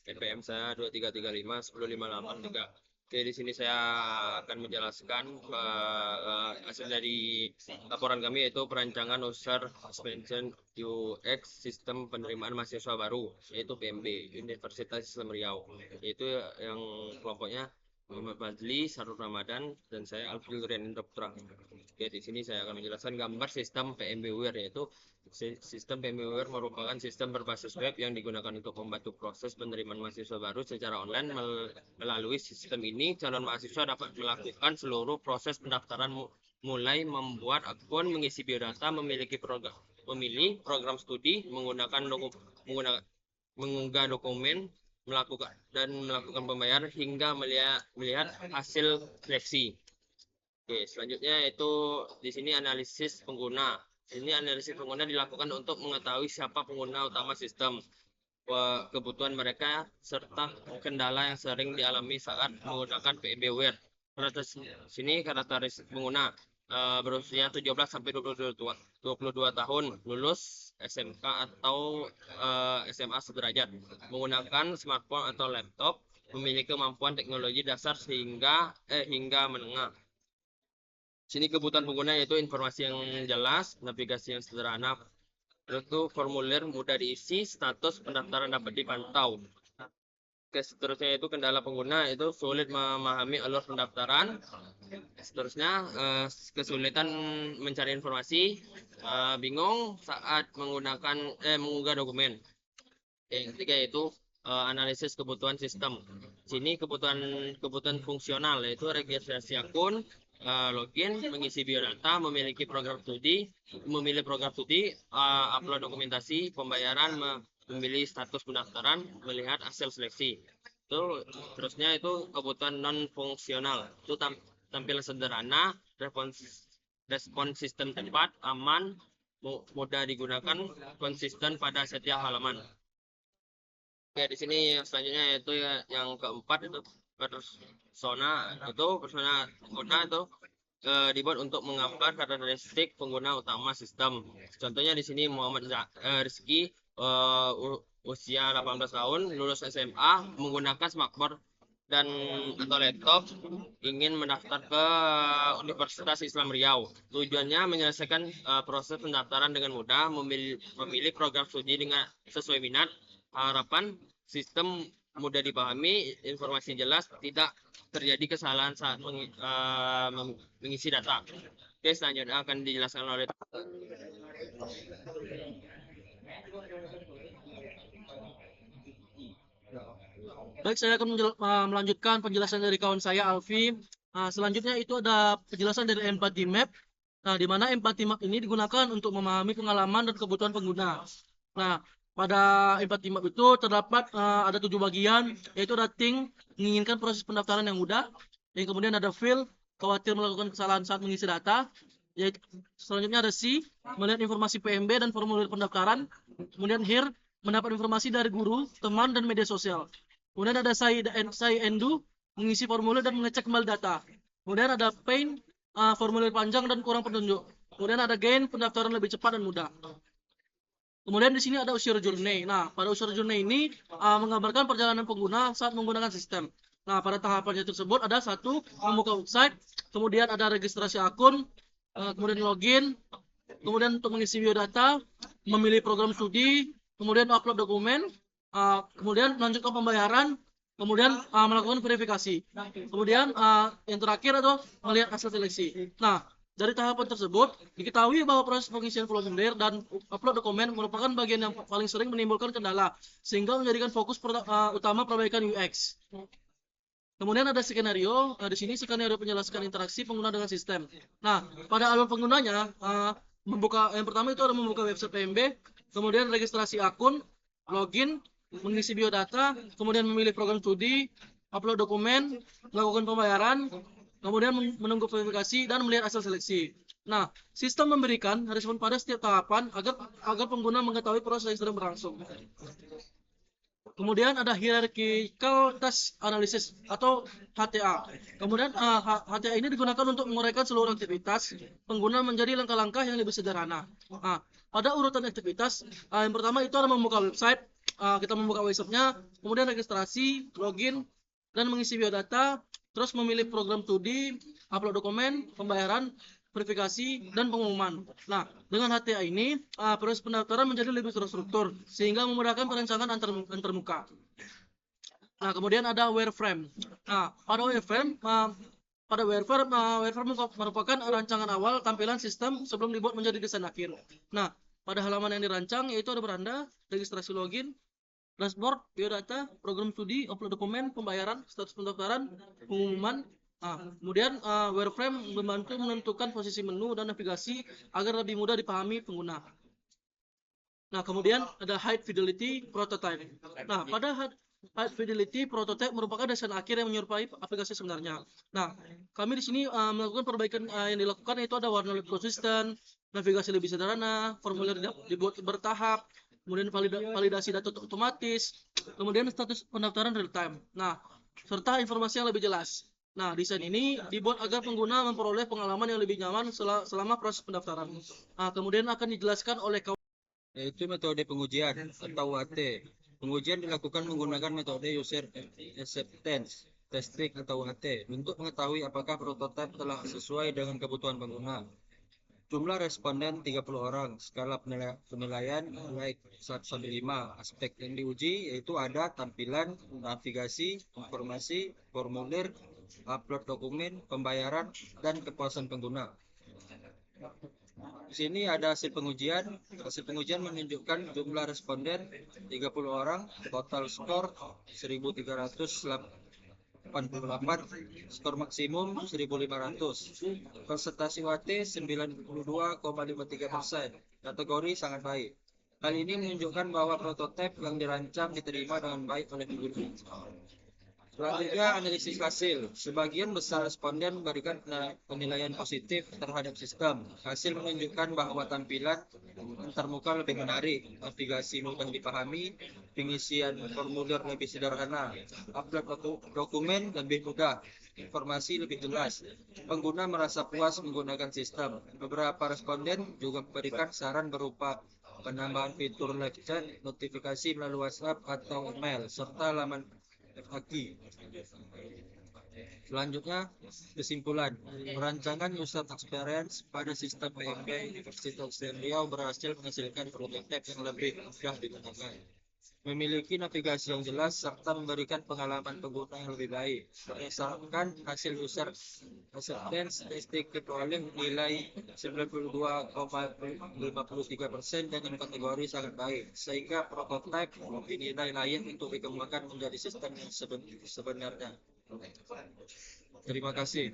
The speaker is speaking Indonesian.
NPM saya 233510583. Oke, di sini saya akan menjelaskan hasil dari laporan kami, yaitu perancangan user expansion UX sistem penerimaan mahasiswa baru, yaitu PMB Universitas Islam Riau, yaitu yang kelompoknya Muhammad Fadli, Sarul Ramadan, dan saya Alfil Rendra Putra. Oke, di sini saya akan menjelaskan gambar sistem PMBWare, yaitu sistem PMBWare merupakan sistem berbasis web yang digunakan untuk membantu proses penerimaan mahasiswa baru secara online. Melalui sistem ini, calon mahasiswa dapat melakukan seluruh proses pendaftaran mulai membuat akun, mengisi biodata, memilih program studi, mengunggah dokumen, melakukan pembayaran hingga melihat hasil seleksi. Oke, selanjutnya itu di sini analisis pengguna. Ini analisis pengguna dilakukan untuk mengetahui siapa pengguna utama sistem, kebutuhan mereka, serta kendala yang sering dialami saat menggunakan PMBWare. Sini karakteristik pengguna berusia 17 sampai 22 tahun, lulus SMK atau SMA sederajat, menggunakan smartphone atau laptop, memiliki kemampuan teknologi dasar hingga menengah. Sini kebutuhan pengguna yaitu informasi yang jelas, navigasi yang sederhana, itu formulir mudah diisi, status pendaftaran dapat dipantau. Oke, seterusnya itu kendala pengguna itu sulit memahami alur pendaftaran. Seterusnya kesulitan mencari informasi, bingung saat mengunggah dokumen. Yang ketiga yaitu analisis kebutuhan sistem. Sini kebutuhan fungsional yaitu registrasi akun, login, mengisi biodata, memilih program studi, upload dokumentasi, pembayaran, memilih status pendaftaran, melihat hasil seleksi. Itu terusnya itu kebutuhan non fungsional, itu tampilan sederhana, respon sistem cepat, aman, mudah digunakan, konsisten pada setiap halaman. Oke, di sini selanjutnya yaitu yang keempat itu persona pengguna itu dibuat untuk menggambar karakteristik pengguna utama sistem. Contohnya di sini Muhammad Rizky, usia 18 tahun, lulus SMA, menggunakan smartphone atau laptop, ingin mendaftar ke Universitas Islam Riau. Tujuannya menyelesaikan proses pendaftaran dengan mudah, memilih program studi dengan sesuai minat. Harapan sistem mudah dipahami, informasi jelas, tidak terjadi kesalahan saat mengisi data. Oke, selanjutnya akan dijelaskan oleh Baik, saya akan melanjutkan penjelasan dari kawan saya Alfi. Selanjutnya itu ada penjelasan dari empathy map. Nah, di mana empathy map ini digunakan untuk memahami pengalaman dan kebutuhan pengguna. Nah, pada empathy map itu terdapat ada 7 bagian, yaitu ada think, menginginkan proses pendaftaran yang mudah. Yang kemudian ada feel, khawatir melakukan kesalahan saat mengisi data. Selanjutnya ada see, melihat informasi PMB dan formulir pendaftaran. Kemudian hear, mendapat informasi dari guru, teman, dan media sosial. Kemudian ada say and do, mengisi formulir dan mengecek kembali data. Kemudian ada pain, formulir panjang dan kurang petunjuk. Kemudian ada gain, pendaftaran lebih cepat dan mudah. Kemudian di sini ada user journey. Nah, pada user journey ini menggambarkan perjalanan pengguna saat menggunakan sistem. Nah, pada tahapannya tersebut ada satu, membuka website, kemudian ada registrasi akun, kemudian login, kemudian untuk mengisi biodata, memilih program studi, kemudian upload dokumen, kemudian melanjutkan pembayaran, kemudian melakukan verifikasi. Kemudian yang terakhir adalah melihat hasil seleksi. Nah, dari tahapan tersebut, diketahui bahwa proses pengisian formulir dan upload dokumen merupakan bagian yang paling sering menimbulkan kendala, sehingga menjadikan fokus utama perbaikan UX. Kemudian ada skenario. Di sini skenario penjelaskan interaksi pengguna dengan sistem. Nah, pada alur penggunanya, yang pertama itu ada membuka website PMB, kemudian registrasi akun, login, mengisi biodata, kemudian memilih program studi, upload dokumen, melakukan pembayaran, kemudian menunggu verifikasi dan melihat hasil seleksi. Nah, sistem memberikan respon pada setiap tahapan agar pengguna mengetahui proses yang sedang berlangsung. Kemudian ada hierarchical task analysis atau HTA. Kemudian HTA ini digunakan untuk menguraikan seluruh aktivitas pengguna menjadi langkah-langkah yang lebih sederhana. Pada urutan aktivitas, yang pertama itu adalah membuka website, kita membuka websitenya, kemudian registrasi, login, dan mengisi biodata, terus memilih program studi, upload dokumen, pembayaran, verifikasi, dan pengumuman. Nah, dengan HTA ini, proses pendaftaran menjadi lebih terstruktur, sehingga memudahkan perencanaan antar muka. Nah, kemudian ada wireframe. Nah, wireframe merupakan rancangan awal tampilan sistem sebelum dibuat menjadi desain akhir. Nah, pada halaman yang dirancang yaitu ada beranda, registrasi login, dashboard, biodata, program studi, upload dokumen, pembayaran, status pendaftaran, pengumuman. Nah, kemudian wireframe membantu menentukan posisi menu dan navigasi agar lebih mudah dipahami pengguna. Nah, kemudian ada High Fidelity Prototype. Nah, pada High Fidelity Prototype merupakan desain akhir yang menyerupai aplikasi sebenarnya. Nah, kami di sini melakukan perbaikan yang dilakukan yaitu ada warna lebih konsisten, navigasi lebih sederhana, formulir dibuat bertahap, kemudian validasi data otomatis, kemudian status pendaftaran real time. Nah, serta informasi yang lebih jelas. Nah, desain ini dibuat agar pengguna memperoleh pengalaman yang lebih nyaman selama proses pendaftaran. Nah, kemudian akan dijelaskan oleh Yaitu metode pengujian atau UAT. Pengujian dilakukan menggunakan metode user acceptance testing atau UAT untuk mengetahui apakah prototipe telah sesuai dengan kebutuhan pengguna. Jumlah responden 30 orang, skala penilaian baik 1 sampai 5. Aspek yang diuji yaitu ada tampilan, navigasi, informasi, formulir, upload dokumen, pembayaran, dan kepuasan pengguna. Di sini ada hasil pengujian. Hasil pengujian menunjukkan jumlah responden 30 orang, total skor 1388, skor maksimum 1500. Presentasi UAT 92,53%. Kategori sangat baik. Hal ini menunjukkan bahwa prototipe yang dirancang diterima dengan baik oleh pengguna. Selanjutnya analisis hasil. Sebagian besar responden memberikan penilaian positif terhadap sistem. Hasil menunjukkan bahwa tampilan antarmuka lebih menarik, navigasi mudah dipahami, pengisian formulir lebih sederhana, upload dokumen lebih mudah, informasi lebih jelas. Pengguna merasa puas menggunakan sistem. Beberapa responden juga memberikan saran berupa penambahan fitur live chat, notifikasi melalui WhatsApp atau email, serta laman FAQ. Selanjutnya, kesimpulan. Perancangan user experience pada sistem PMP Universitas Riau berhasil menghasilkan prototipe yang lebih mudah digunakan, memiliki navigasi yang jelas, serta memberikan pengalaman pengguna yang lebih baik. Berdasarkan hasil user acceptance testing peroleh nilai 92,53% dengan kategori sangat baik, sehingga prototipe dinilai layak untuk dikembangkan menjadi sistem yang sebenarnya. Terima kasih.